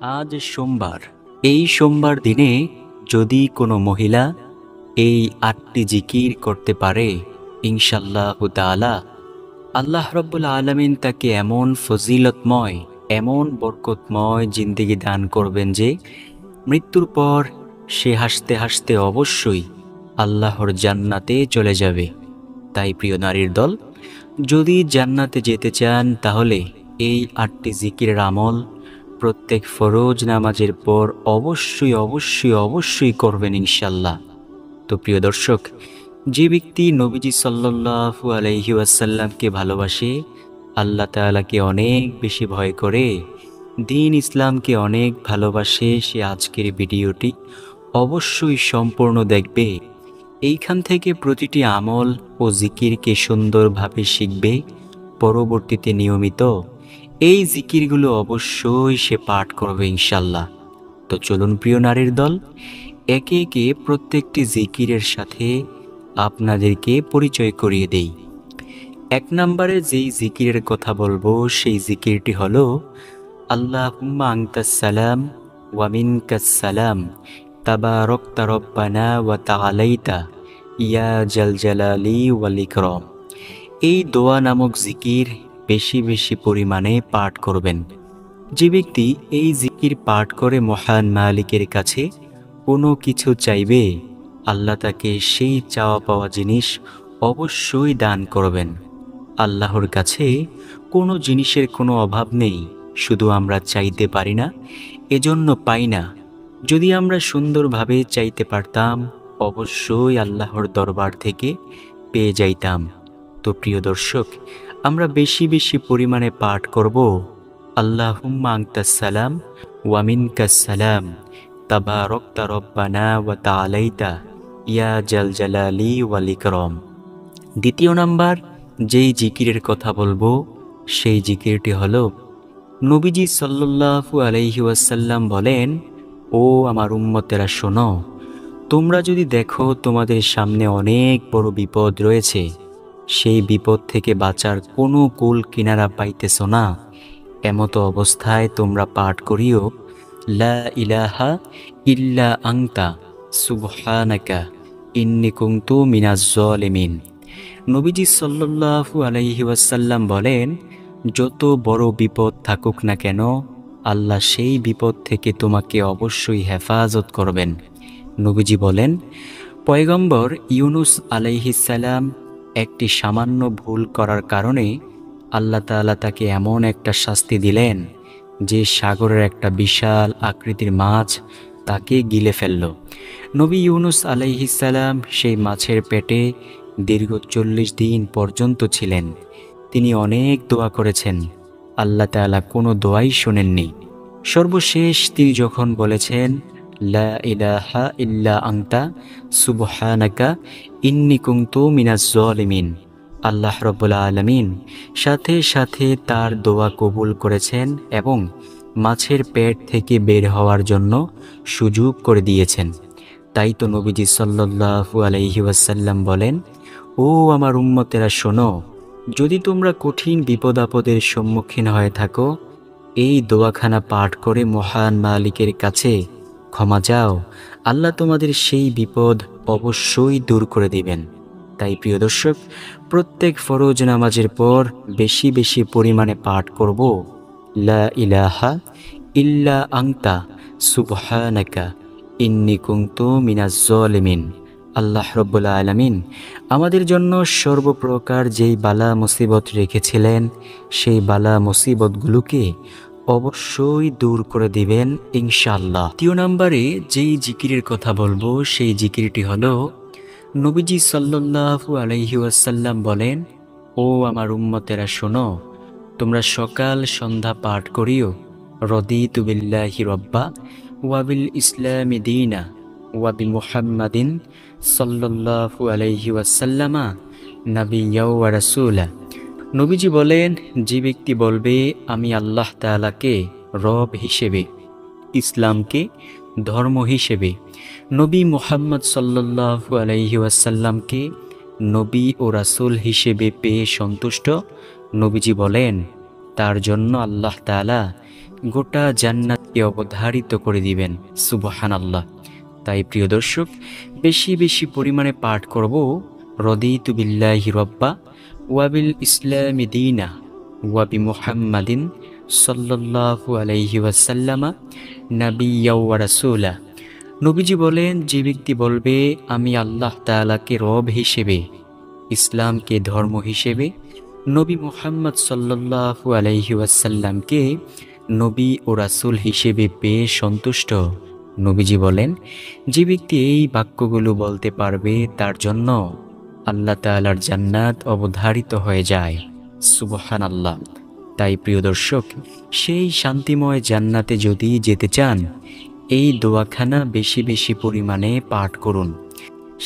আজ সোমবার। এই সোমবার দিনে যদি কোনো মহিলা এই ৮টি জিকির করতে পারে, ইনশাআল্লাহু তাআলা আল্লাহ রাব্বুল আলামিন তাকে এমন ফজিলতময়, এমন বরকতময় জিন্দেগি দান করবেন যে মৃত্যুর পর সে হাসতে হাসতে অবশ্যই আল্লাহর জান্নাতে চলে যাবে। তাই প্রিয় নারীর দল, যদি জান্নাতে যেতে চান তাহলে এই ৮টি জিকিরের আমল প্রত্যেক ফরজ নামাজের পর অবশ্যই অবশ্যই অবশ্যই করবেন ইনশাল্লাহ। তো প্রিয় দর্শক, যে ব্যক্তি নবীজি সাল্লাল্লাহু আলাইহি ওয়াসাল্লামকে ভালোবাসে, আল্লাহ তাআলাকে অনেক বেশি ভয় করে, দ্বীন ইসলামকে অনেক ভালোবাসে, সে আজকের ভিডিওটি অবশ্যই সম্পূর্ণ দেখবে। এইখান থেকে প্রতিটি আমল ও জিকিরকে সুন্দরভাবে শিখবে। পরবর্তীতে নিয়মিত এই জিকিরগুলো অবশ্যই সে পাঠ করবে ইনশাল্লাহ। তো চলুন প্রিয় নারীর দল, একে একে প্রত্যেকটি জিকিরের সাথে আপনাদেরকে পরিচয় করিয়ে দেই। ১ নম্বরে যেই জিকিরের কথা বলবো সেই জিকিরটি হলো আল্লাহুম্মা আনতাস সালাম ওয়া মিনকাস সালাম তাবারাকতা রব্বানা ওয়া তাআলাইতা ইয়া জাল জালালি ওয়াল ইকরাম। এই দোয়া নামক জিকির বেশি বেশি পরিমাণে পাঠ করবেন। যে ব্যক্তি এই জিকির পাঠ করে মহান মালিকের কাছে কোনো কিছু চাইবে, আল্লাহ তাকে সেই চাওয়া পাওয়া জিনিস অবশ্যই দান করবেন। আল্লাহর কাছে কোনো জিনিসের কোনো অভাব নেই, শুধু আমরা চাইতে পারি না, এজন্য পাই না। যদি আমরা সুন্দরভাবে চাইতে পারতাম, অবশ্যই আল্লাহর দরবার থেকে পেয়ে যাইতাম। তো প্রিয় দর্শক, আমরা বেশি বেশি পরিমাণে পাঠ করব আল্লাহুম্মা আনতাস সালাম ওয়া মিনকাস সালাম তাবারাকতা রব্বানা ওয়া তাআলাইতা ইয়া জাল জালালি ওয়াল ইকরাম। দ্বিতীয় নাম্বার যেই জিকিরের কথা বলবো সেই জিকিরটি হলো নবীজি সাল্লাল্লাহু আলাইহি ওয়াসাল্লাম বলেন, ও আমার উম্মতেরা শোনো, তোমরা যদি দেখো তোমাদের সামনে অনেক বড় বিপদ রয়েছে, সেই বিপদ থেকে বাঁচার কোনো কুল কিনারা পাইতেছ না, এমতো অবস্থায় তোমরা পাঠ করিও লা ইলাহা ইল্লা আনতা সুবহানাকা ইন্নী কুনতু মিনাজ জালিমিন। নবীজি সাল্লাল্লাহু আলাইহি ওয়াসাল্লাম বলেন, যত বড় বিপদ থাকুক না কেন, আল্লাহ সেই বিপদ থেকে তোমাকে অবশ্যই হেফাজত করবেন। নবীজি বলেন, পয়গম্বর ইউনুস আলাইহিস সালাম একটি সামান্য ভুল করার কারণে আল্লাহ তাআলা তাকে এমন একটা শাস্তি দিলেন যে সাগরের একটা বিশাল আকৃতির মাছ তাকে গিলে ফেলল। নবী ইউনুস আলাইহিস সালাম সেই মাছের পেটে দীর্ঘ ৪০ দিন পর্যন্ত ছিলেন। তিনি অনেক দোয়া করেছেন, আল্লাহ তাআলা কোনো দোয়াই শোনেননি। সর্বশেষ তিনি যখন বলেছেন লা ইলাহা ইল্লা আনতা সুবহানাকা ইন্নী কুনতু মিনাজ জালিমিন, আল্লাহ রাব্বুল আলামিন সাথে সাথে তার দোয়া কবুল করেছেন এবং মাছের পেট থেকে বের হওয়ার জন্য সুযোগ করে দিয়েছেন। তাই তো নবীজি সাল্লাল্লাহু আলাইহি ওয়াসাল্লাম বলেন, ও আমার উম্মতেরা শোনো, যদি তোমরা কঠিন বিপদ আপদের সম্মুখীন হয়ে থাকো, এই দোয়াখানা পাঠ করে মহান মালিকের কাছে ক্ষমা চাও, আল্লাহ তোমাদের সেই বিপদ অবশ্যই দূর করে দিবেন। তাই প্রিয় দর্শক, প্রত্যেক ফরজ নামাজের পর বেশি বেশি পরিমাণে পাঠ করব লা ইলাহা ইল্লা আনতা সুবহানাকা ইন্নী কুনতু মিনাজ জালিমিন। আল্লাহ রাব্বুল আলামিন আমাদের জন্য সর্বপ্রকার যেই বালা মুসিবত রেখেছিলেন, সেই বালা মুসিবতগুলোকে অবশ্যই দূর করে দিবেন ইনশাআল্লাহ। ৩ নম্বরে যেই জিকিরের কথা বলবো সেই জিকিরটি হলো নবীজি সাল্লাল্লাহু আলাইহি ওয়াসাল্লাম বলেন, ও আমার উম্মতেরা শোনো, তোমরা সকাল সন্ধ্যা পাঠ করিও রদিতু বিল্লাহি রব্বা ওয়া বিল ইসলামি দীনা ওয়া বি মুহাম্মাদিন সাল্লাল্লাহু আলাইহি ওয়াসাল্লামা নাবিয়্যা ওয়া রাসূলা। নবীজি বলেন, যে ব্যক্তি বলবে আমি আল্লাহ তাআলাকে রব হিসেবে, ইসলামকে ধর্ম হিসেবে, নবী মুহাম্মদ সাল্লাল্লাহু আলাইহি ওয়াসাল্লামকে নবী ও রাসূল হিসেবে পেয়ে সন্তুষ্ট, নবীজি বলেন তার জন্য আল্লাহ তাআলা গোটা জান্নাতকে অবধারিত করে দিবেন। সুবহানাল্লাহ। তাই প্রিয় দর্শক, বেশি বেশি পরিমাণে পাঠ করব রদিতু বিল্লাহি রব্বা ওয়াবিল ইসলামি দীনা ওয়াবি মুহাম্মাদিন সাল্লাল্লাহু আলাইহি ওয়াসাল্লামা নাবিয়্যা ওয়া রাসূলা। নবীজি বলেন, যে ব্যক্তি বলবে আমি আল্লাহ তাআলাকে রব হিসেবে, ইসলামকে ধর্ম হিসেবে, নবী মুহাম্মদ সাল্লাল্লাহু আলাইহি ওয়াসাল্লামকে নবী ও রাসূল হিসেবে পেয়ে সন্তুষ্ট, নবীজি বলেন, যে ব্যক্তি এই বাক্যগুলো বলতে পারবে তার জন্য আল্লাহ তাআলার জান্নাত অবধারিত হয়ে যায়। সুবহানাল্লাহ। তাই প্রিয় দর্শক, সেই শান্তিময় জান্নাতে যদি যেতে চান, এই দোয়াখানা বেশি বেশি পরিমাণে পাঠ করুন।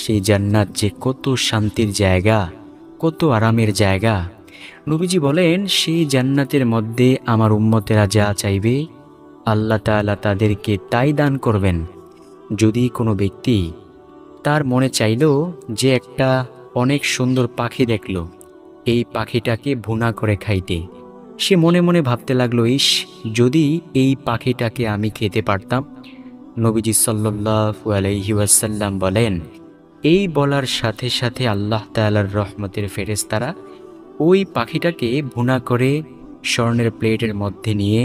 সেই জান্নাত যে কত শান্তির জায়গা, কত আরামের জায়গা। নবীজি বলেন, সেই জান্নাতের মধ্যে আমার উম্মতেরা যা চাইবে আল্লাহ তাআলা তাদেরকে তাই দান করবেন। যদি কোনো ব্যক্তি তার মনে চাইল যে একটা অনেক সুন্দর পাখি দেখল, এই পাখিটাকে ভুনা করে খাইতে, সে মনে মনে ভাবতে লাগলো, ইস, যদি এই পাখিটাকে আমি খেতে পারতাম। নবীজি সাল্লাল্লাহু আলাইহি ওয়াসাল্লাম বলেন, এই বলার সাথে সাথে আল্লাহ তাআলার রহমতের ফেরেশতারা ওই পাখিটাকে ভুনা করে স্বর্ণের প্লেটের মধ্যে নিয়ে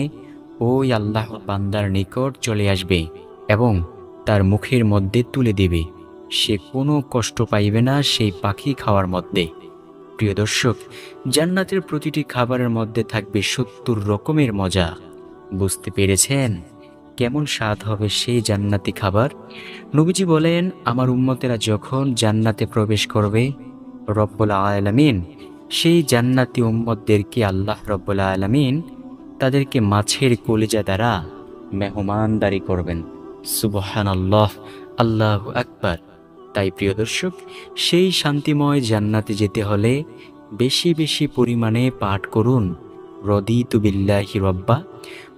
ওই আল্লাহর বান্দার নিকট চলে আসবে এবং তার মুখের মধ্যে তুলে দেবে। সে কোনো কষ্ট পাইবে না সেই পাখি খাওয়ার মধ্যে। প্রিয় দর্শক, জান্নাতের প্রতিটি খাবারের মধ্যে থাকবে ৭০ রকমের মজা। বুঝতে পেরেছেন কেমন স্বাদ হবে সেই জান্নাতি খাবার? নবীজি বলেন, আমার উম্মতেরা যখন জান্নাতে প্রবেশ করবে, রব্বুল আলামিন সেই জান্নাতি উম্মতদেরকে আল্লাহ রব্বুল আলামিন তাদেরকে মাছের কলিজা দ্বারা মেহমানদারি করবেন। সুবহানাল্লাহ, আল্লাহু আকবার। তাই প্রিয় দর্শক, সেই শান্তিময় জান্নাতে যেতে হলে বেশি বেশি পরিমাণে পাঠ করুন রদিতু বিল্লাহি রব্বা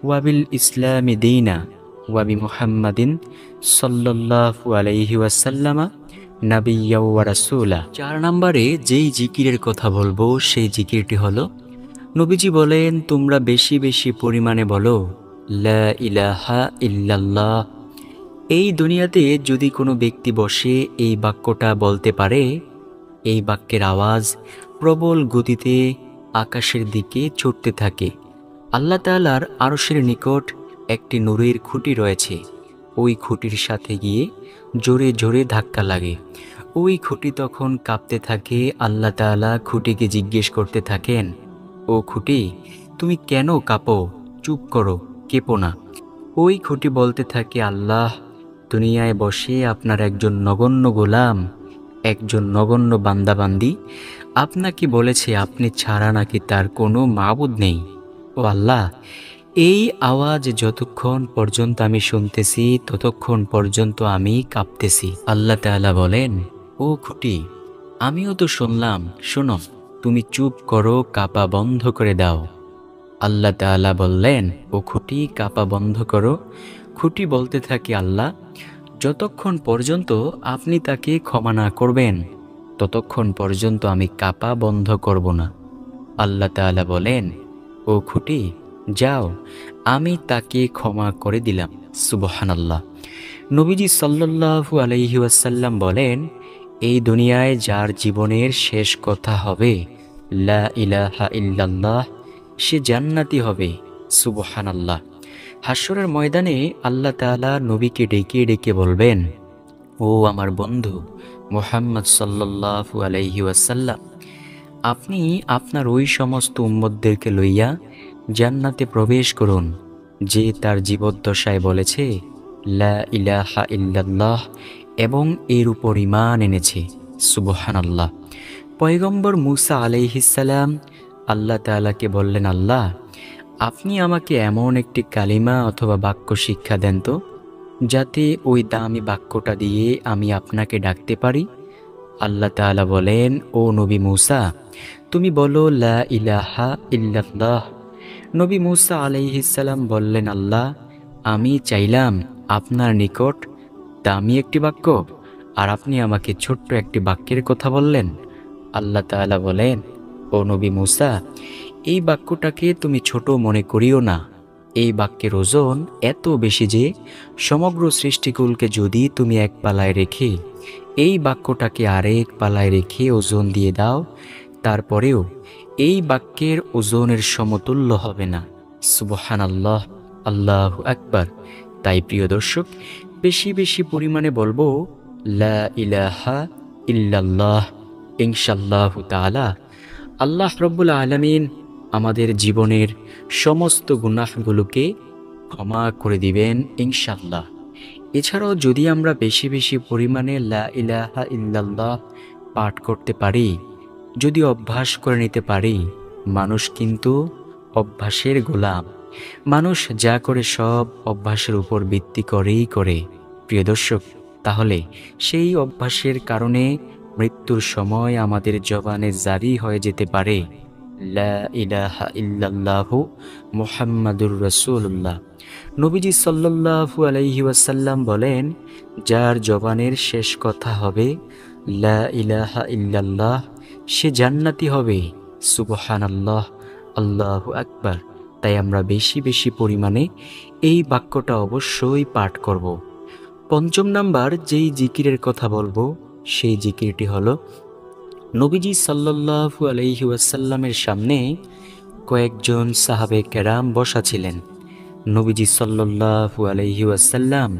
ওয়াবিল ইসলামি দীনা ওয়াবি মুহাম্মাদিন সাল্লাল্লাহু আলাইহি ওয়াসাল্লামা নাবিয়্যা ওয়া রাসূলা। ৪ নম্বরে যেই জিকিরের কথা বলবো সেই জিকিরটি হলো, নবীজি বলেন, তোমরা বেশি বেশি পরিমাণে বলো লা ইলাহা ইল্লাল্লাহ। এই দুনিয়াতে যদি কোনো ব্যক্তি বসে এই বাক্যটা বলতে পারে, এই বাক্যের আওয়াজ প্রবল গতিতে আকাশের দিকে ছুটতে থাকে। আল্লাহ তাআলার আরশের নিকট একটি নূরের খুঁটি রয়েছে, ওই খুঁটির সাথে গিয়ে জোরে জোরে ধাক্কা লাগে। ওই খুঁটি তখন কাঁপতে থাকে। আল্লাহ তাআলা খুঁটিকে জিজ্ঞেস করতে থাকেন, ও খুঁটি, তুমি কেন কাঁপো? চুপ করো, কেঁপো না। ওই খুঁটি বলতে থাকে, আল্লাহ, দুনিয়ায় বসে আপনার একজন নগণ্য গোলাম, একজন নগণ্য বান্দাবান্দি আপনাকে বলেছে আপনি ছাড়া নাকি তার কোনো মাবুদ নেই। ও আল্লাহ, এই আওয়াজ যতক্ষণ পর্যন্ত আমি শুনতেছি ততক্ষণ পর্যন্ত আমি কাঁপতেছি। আল্লাহ তাআলা বলেন, ও খুঁটি, আমিও তো শুনলাম, শোনো, তুমি চুপ করো, কাঁপা বন্ধ করে দাও। আল্লাহ তাআলা বললেন, ও খুঁটি, কাঁপা বন্ধ করো। খুঁটি বলতে থাকে, আল্লাহ, যতক্ষণ পর্যন্ত আপনি তাকে ক্ষমা না করবেন ততক্ষণ পর্যন্ত আমি কাঁপা বন্ধ করব না। আল্লাহ তাআলা বলেন, ও খুঁটি, যাও, আমি তাকে ক্ষমা করে দিলাম। সুবহানাল্লাহ। নবীজি সাল্লাল্লাহু আলাইহি ওয়াসাল্লাম বলেন, এই দুনিয়ায় যার জীবনের শেষ কথা হবে লা ইলাহা ইল্লাল্লাহ, সে জান্নাতি হবে। সুবহানাল্লাহ। হাশরের ময়দানে আল্লাহ তাআলা নবীকে ডেকে ডেকে বলবেন, ও আমার বন্ধু মুহাম্মদ সাল্লাল্লাহু আলাইহি ওয়াসাল্লাম, আপনি আপনার ওই সমস্ত উম্মতদেরকে লইয়া জান্নাতে প্রবেশ করুন যে তার জীবদ্দশায় বলেছে লা ইলাহা ইল্লাল্লাহ এবং এর উপর ঈমান এনেছে। সুবহানাল্লাহ। পয়গম্বর মূসা আলাইহিস সালাম আল্লাহ তাআলাকে বললেন, আল্লাহ, আপনি আমাকে এমন একটি কালিমা অথবা বাক্য শিক্ষা দেন তো, যাতে ওই দামি বাক্যটা দিয়ে আমি আপনাকে ডাকতে পারি। আল্লাহ তাআলা বলেন, ও নবী মূসা, তুমি বলো লা ইলাহা ইল্লাল্লাহ। নবী মূসা আলাইহিস সালাম বললেন, আল্লাহ, আমি চাইলাম আপনার নিকট দামি একটি বাক্য, আর আপনি আমাকে ছোট্ট একটি বাক্যের কথা বললেন। আল্লাহ তাআলা বলেন, ও নবী মূসা, এই বাক্যটাকে তুমি ছোট মনে করিও না, এই বাক্যের ওজন এত বেশি যে সমগ্র সৃষ্টিকুলকে যদি তুমি এক পালায় রেখে এই বাক্যটাকে আরেক পালায় রেখে ওজন দিয়ে দাও, তারপরেও এই বাক্যের ওজনের সমতুল্য হবে না। সুবহানাল্লাহ, আল্লাহু আকবার। তাই প্রিয় দর্শক, বেশি বেশি পরিমাণে বলবো লা ইলাহা ইল্লাল্লাহ। ইনশাআল্লাহু তাআলা আল্লাহ রব্বুল আলামিন আমাদের জীবনের সমস্ত গুনাহগুলোকে ক্ষমা করে দিবেন ইনশাআল্লাহ। এছাড়াও যদি আমরা বেশি বেশি পরিমাণে লা ইলাহা ইল্লাল্লাহ পাঠ করতে পারি, যদি অভ্যাস করে নিতে পারি, মানুষ কিন্তু অভ্যাসের গোলাম। মানুষ যা করে সব অভ্যাসের উপর ভিত্তি করেই করে। প্রিয় দর্শক, তাহলে সেই অভ্যাসের কারণে মৃত্যুর সময় আমাদের জবানে জারি হয়ে যেতে পারে লা ইলাহা ইল্লাল্লাহু মুহাম্মাদুর রাসূলুল্লাহ। নবীজি সাল্লাল্লাহু আলাইহি ওয়াসাল্লাম বলেন, যার জবানের শেষ কথা হবে লা ইলাহা ইল্লাল্লাহ, সে জান্নাতি হবে। সুবহানাল্লাহ, আল্লাহু আকবার। তাই আমরা বেশি বেশি পরিমাণে এই বাক্যটা অবশ্যই পাঠ করব। পঞ্চম নাম্বার যেই জিকিরের কথা বলবো, সেই জিকিরটি হলো, নবীজি সাল্লাল্লাহু আলাইহি ওয়াসাল্লামের সামনে কয়েকজন সাহাবে কেরাম বসা ছিলেন। নবীজি সাল্লাল্লাহু আলাইহি ওয়াসাল্লাম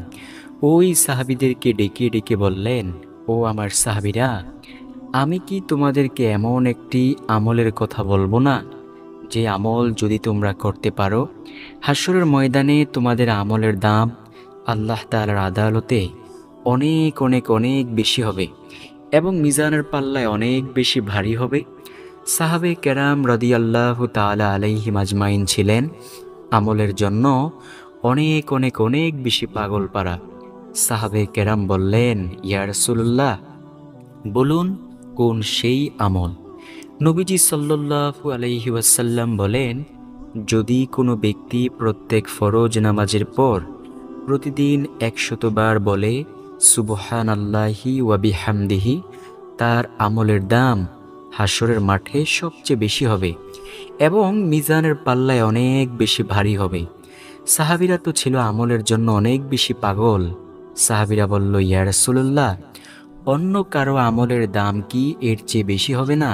ওই সাহাবীদেরকে ডেকে ডেকে বললেন, ও আমার সাহাবীরা, আমি কি তোমাদেরকে এমন একটি আমলের কথা বলবো না, যে আমল যদি তোমরা করতে পারো, হাশরের ময়দানে তোমাদের আমলের দাম আল্লাহ তাআলার আদালতে অনেক অনেক অনেক বেশি হবে এবং মিজানের পাল্লায় অনেক বেশি ভারী হবে। সাহাবে কেরাম রাদিয়াল্লাহু তাআলা আলাইহিম আজমাইন ছিলেন আমলের জন্য অনেক অনেক অনেক বেশি পাগল পারা। সাহাবে কেরাম বললেন, ইয়া রাসূলুল্লাহ, বলুন কোন সেই আমল? নবীজি সাল্লাল্লাহু আলাইহি ওয়াসাল্লাম বলেন, যদি কোনো ব্যক্তি প্রত্যেক ফরজ নামাজের পর প্রতিদিন 100 বার বলে সুবহানাল্লাহি ওয়া বিহামদিহি, তার আমলের দাম হাশরের মাঠে সবচেয়ে বেশি হবে এবং মিজানের পাল্লায় অনেক বেশি ভারী হবে। সাহাবীরা তো ছিল আমলের জন্য অনেক বেশি পাগল। সাহাবীরা বলল, ইয়া রাসূলুল্লাহ, অন্য কারো আমলের দাম কি এর চেয়ে বেশি হবে না?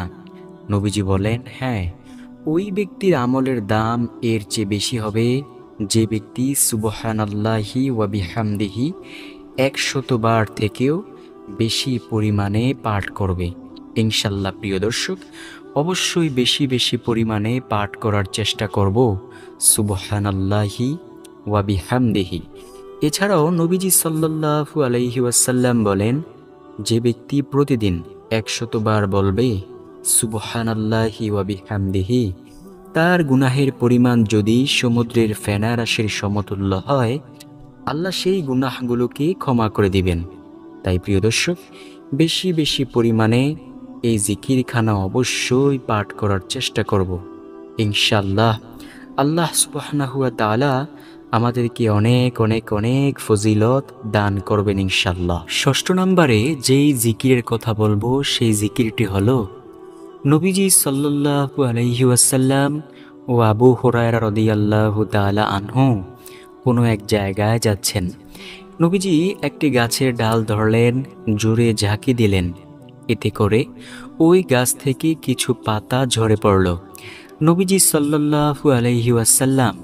নবীজি বলেন, হ্যাঁ, ওই ব্যক্তির আমলের দাম এর চেয়ে বেশি হবে যে ব্যক্তি সুবহানাল্লাহি ওয়া বিহামদিহি 100 বার থেকেও বেশি পরিমাণে পাঠ করবে। ইনশাল্লাহ প্রিয় দর্শক, অবশ্যই বেশি বেশি পরিমাণে পাঠ করার চেষ্টা করব সুবহানাল্লাহি ওয়া বিহামদিহি। এছাড়াও নবীজি সাল্লাল্লাহু আলাইহি ওয়াসাল্লাম বলেন, যে ব্যক্তি প্রতিদিন 100 বার বলবে সুবহানাল্লাহি ওয়া বিহামদিহি, তার গুনাহের পরিমাণ যদি সমুদ্রের ফেনা রাশির সমতুল্য হয়, আল্লাহ সেই গুনাহগুলোকে ক্ষমা করে দিবেন। তাই প্রিয় দর্শক, বেশি বেশি পরিমাণে এই জিকিরখানা অবশ্যই পাঠ করার চেষ্টা করব ইনশাআল্লাহ। আল্লাহ সুবহানাহু ওয়া তাআলা আমাদেরকে অনেক অনেক অনেক ফজিলত দান করবেন ইনশাআল্লাহ। ষষ্ঠ নম্বরে যেই জিকিরের কথা বলবো, সেই জিকিরটি হলো, নবীজি সাল্লাল্লাহু আলাইহি ওয়াসাল্লাম ও আবু হুরায়রা রাদিয়াল্লাহু তাআলা আনহু কোনো এক জায়গায় যাচ্ছেন। নবীজি একটি গাছের ডাল ধরলেন, জোরে ঝাঁকি দিলেন, এতে করে ওই গাছ থেকে কিছু পাতা ঝরে পড়ল। নবীজি সাল্লাল্লাহু আলাইহি ওয়াসাল্লাম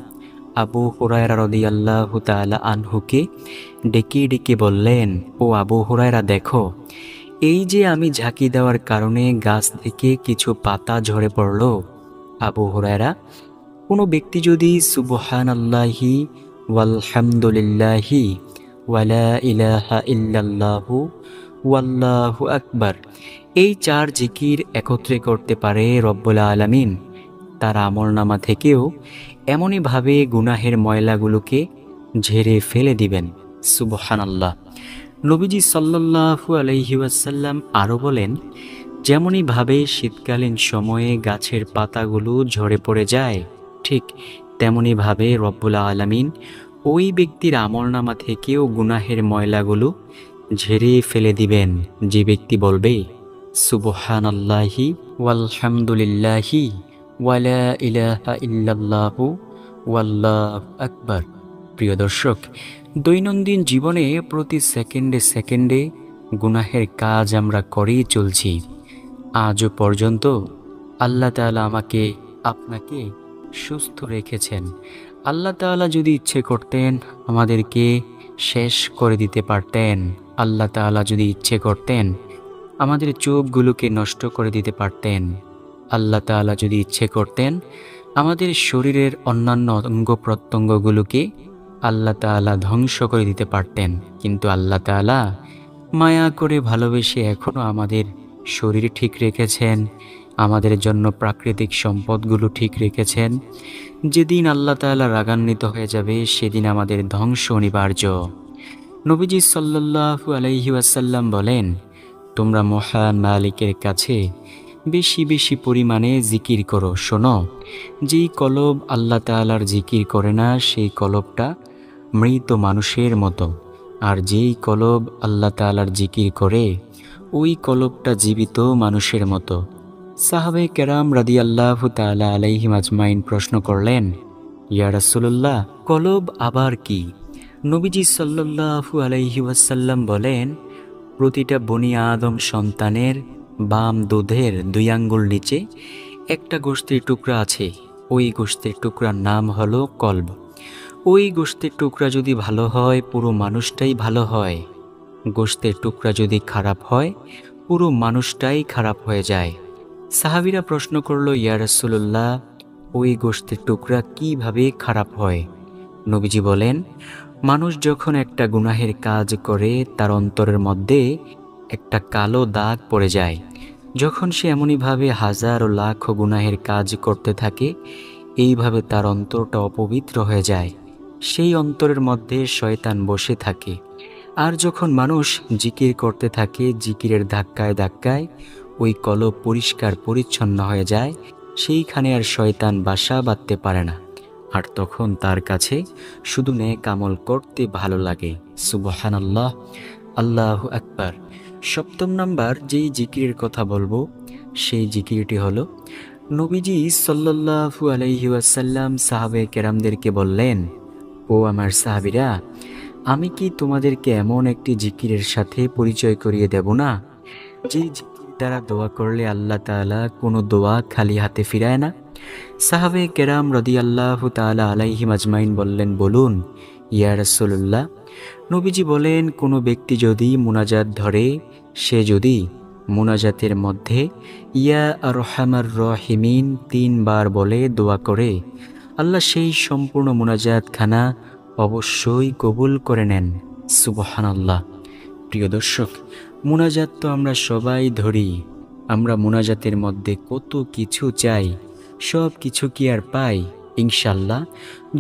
আবু হুরায়রা রাদিয়াল্লাহু তাআলা আনহুকে ডেকে ডেকে বললেন, ও আবু হুরায়রা, দেখো, এই যে আমি ঝাঁকি দেওয়ার কারণে গাছ থেকে কিছু পাতা ঝরে পড়ল। আবু হুরায়রা, কোনো ব্যক্তি যদি সুবহানাল্লাহি ওয়ালহামদুলিল্লাহি ওয়ালা ইলাহা ইল্লাল্লাহু ওয়াল্লাহু আকবার, এই 4 জিকির একত্রে করতে পারে, রব্বুল আলামিন তার আমলনামা থেকেও এমনইভাবে গুনাহের ময়লাগুলোকে ঝেড়ে ফেলে দিবেন। সুবহানাল্লাহ। নবীজি সাল্লাল্লাহু আলাইহি ওয়াসাল্লাম আরও বলেন, যেমনইভাবে শীতকালীন সময়ে গাছের পাতাগুলো ঝরে পড়ে যায়, ঠিক তেমনইভাবে রব্বুল আলামিন ওই ব্যক্তির আমলনামা থেকেও গুনাহের ময়লাগুলো ঝেড়ে ফেলে দিবেন, যে ব্যক্তি বলবে সুবহানাল্লাহি ওয়ালহামদুলিল্লাহি ওয়ালা ইলাহা ইল্লাল্লাহু ওয়াল্লাহু আকবার। প্রিয় দর্শক, দৈনন্দিন জীবনে প্রতি সেকেন্ডে সেকেন্ডে গুনাহের কাজ আমরা করেই চলছি। আজও পর্যন্ত আল্লাহ তাআলা আমাকে আপনাকে সুস্থ রেখেছেন। আল্লাহ তাআলা যদি ইচ্ছে করতেন আমাদেরকে শেষ করে দিতে পারতেন। আল্লাহ তাআলা যদি ইচ্ছে করতেন আমাদের চোখগুলোকে নষ্ট করে দিতে পারতেন। আল্লাহ তাআলা যদি ইচ্ছে করতেন আমাদের শরীরের অন্যান্য অঙ্গ প্রত্যঙ্গগুলোকে আল্লাহ তাআলা ধ্বংস করে দিতে পারতেন। কিন্তু আল্লাহ তাআলা মায়া করে ভালোবেসে এখনও আমাদের শরীর ঠিক রেখেছেন, আমাদের জন্য প্রাকৃতিক সম্পদগুলো ঠিক রেখেছেন। যেদিন আল্লাহ তাআলা রাগান্বিত হয়ে যাবে সেদিন আমাদের ধ্বংস অনিবার্য। নবীজি সাল্লাল্লাহু আলাইহি ওয়াসাল্লাম বলেন, তোমরা মহান মালিকের কাছে বেশি বেশি পরিমাণে জিকির করো। শোনো, যেই কলব আল্লাহ তাআলার জিকির করে না সেই কলবটা মৃত মানুষের মতো, আর যেই কলব আল্লাহ তাআলার জিকির করে ওই কলবটা জীবিত মানুষের মতো। সাহাবে কেরাম রাদিয়াল্লাহু তাআলা আলাইহিম আজমাইন প্রশ্ন করলেন, ইয়া রাসূলুল্লাহ, কলব আবার কি? নবীজি সাল্লাল্লাহু আলাইহি ওয়াসাল্লাম বলেন, প্রতিটা বনি আদম সন্তানের বাম দুধের 2 আঙ্গুল নিচে একটা গোশতের টুকরা আছে। ওই গোশতের টুকরার নাম হলো কলব। ওই গোশতের টুকরা যদি ভালো হয় পুরো মানুষটাই ভালো হয়, গোশতের টুকরা যদি খারাপ হয় পুরো মানুষটাই খারাপ হয়ে যায়। সাহাবীরা প্রশ্ন করলো, ইয়া রাসূলুল্লাহ, ওই গোশতের টুকরা কিভাবে খারাপ হয়? নবীজি বলেন, মানুষ যখন একটা গুনাহের কাজ করে তার অন্তরের মধ্যে একটা কালো দাগ পড়ে যায়। যখন সে এমনইভাবে হাজার ও লাখ গুনাহের কাজ করতে থাকে, এইভাবে তার অন্তরটা অপবিত্র হয়ে যায়। সেই অন্তরের মধ্যে শয়তান বসে থাকে। আর যখন মানুষ জিকির করতে থাকে, জিকিরের ধাক্কায় ধাক্কায় ওই কলব পরিষ্কার পরিচ্ছন্ন হয়ে যায়। সেইখানে আর শয়তান বাসা বাঁধতে পারে না। আর তখন তার কাছে শুধু নেক আমল করতে ভালো লাগে। সুবহানাল্লাহ, আল্লাহু আকবার। 7 নাম্বার যেই জিকিরের কথা বলবো সেই জিকিরটি হলো, নবীজি সাল্লাল্লাহু আলাইহি ওয়াসাল্লাম সাহাবে কেরামদেরকে বললেন, ও আমার সাহাবীরা, আমি কি তোমাদেরকে এমন একটি জিকিরের সাথে পরিচয় করিয়ে দেব না, যেই জিকির দ্বারা দোয়া করলে আল্লাহ তাআলা কোনো দোয়া খালি হাতে ফিরায় না? সাহাবে কেরাম রাদিয়াল্লাহু তাআলা আলাইহিম আজমাইন বললেন, বলুন ইয়া রাসূলুল্লাহ। নবীজি বলেন, কোনো ব্যক্তি যদি মুনাজাত ধরে, সে যদি মুনাজাতের মধ্যে ইয়া আরহামার রাহিমিন 3 বার বলে দোয়া করে, আল্লাহ সেই সম্পূর্ণ মুনাজাতখানা অবশ্যই কবুল করে নেন। সুবহানাল্লাহ। প্রিয় দর্শক, মুনাজাত তো আমরা সবাই ধরি। আমরা মুনাজাতের মধ্যে কত কিছু চাই, সব কিছু কি আর পাই? ইনশাল্লাহ,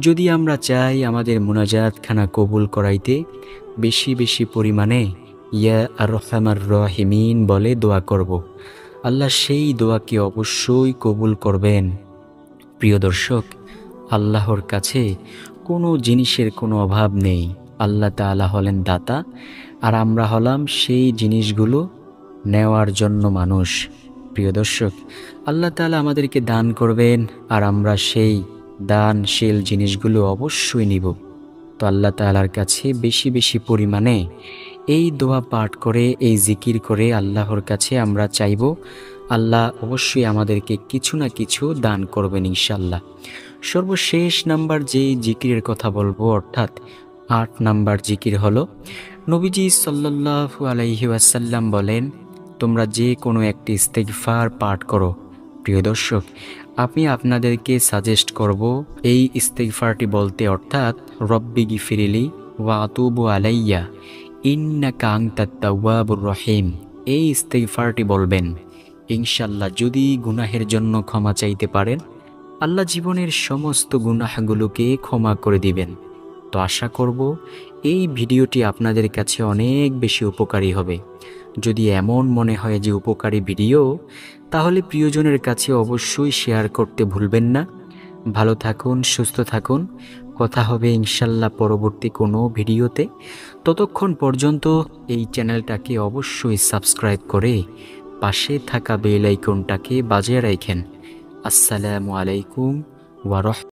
যদি আমরা চাই আমাদের মুনাজাতখানা কবুল করাইতে, বেশি বেশি পরিমাণে ইয়া আরহামার রাহিমিন বলে দোয়া করব, আল্লাহ সেই দোয়াকে অবশ্যই কবুল করবেন। প্রিয় দর্শক, আল্লাহর কাছে কোনো জিনিসের কোনো অভাব নেই। আল্লাহ তাআলা হলেন দাতা, আর আমরা হলাম সেই জিনিসগুলো নেওয়ার জন্য মানুষ। প্রিয় দর্শক, আল্লাহ তাআলা আমাদেরকে দান করবেন, আর আমরা সেই দানশীল জিনিসগুলো অবশ্যই নিব। তো আল্লাহ তাআলার কাছে বেশি বেশি পরিমাণে এই দোয়া পাঠ করে, এই জিকির করে আল্লাহর কাছে আমরা চাইব, আল্লাহ অবশ্যই আমাদেরকে কিছু না কিছু দান করবেন ইনশাল্লাহ। সর্বশেষ নাম্বার যেই জিকিরের কথা বলবো, অর্থাৎ 8 নাম্বার জিকির হলো, নবীজি সাল্লাল্লাহু আলাইহি ওয়াসাল্লাম বলেন, তোমরা যে কোনো একটি ইস্তিগফার পাঠ করো। প্রিয় দর্শক, আমি আপনাদেরকে সাজেস্ট করব এই ইস্তিগফারটি বলতে, অর্থাৎ রব্বি গিফিরিলি ওয়া আতুবু আলাইয়া ইন্নাকা আনতাত তাওয়াবুর রহিম। এই ইস্তিগফারটি বলবেন। ইনশাল্লাহ যদি গুনাহের জন্য ক্ষমা চাইতে পারেন, আল্লাহ জীবনের সমস্ত গুনাহগুলোকে ক্ষমা করে দিবেন। তো আশা করব এই ভিডিওটি আপনাদের কাছে অনেক বেশি উপকারী হবে। যদি এমন মনে হয় যে উপকারী ভিডিও, তাহলে প্রিয়জনের কাছে অবশ্যই শেয়ার করতে ভুলবেন না। ভালো থাকুন, সুস্থ থাকুন। কথা হবে ইনশাল্লাহ পরবর্তী কোনো ভিডিওতে। ততক্ষণ পর্যন্ত এই চ্যানেলটাকে অবশ্যই সাবস্ক্রাইব করে পাশে থাকা বেল আইকনটাকে বাজিয়ে রাখেন। আসসালামু আলাইকুম ওয়া রাহমাতুল্লাহ।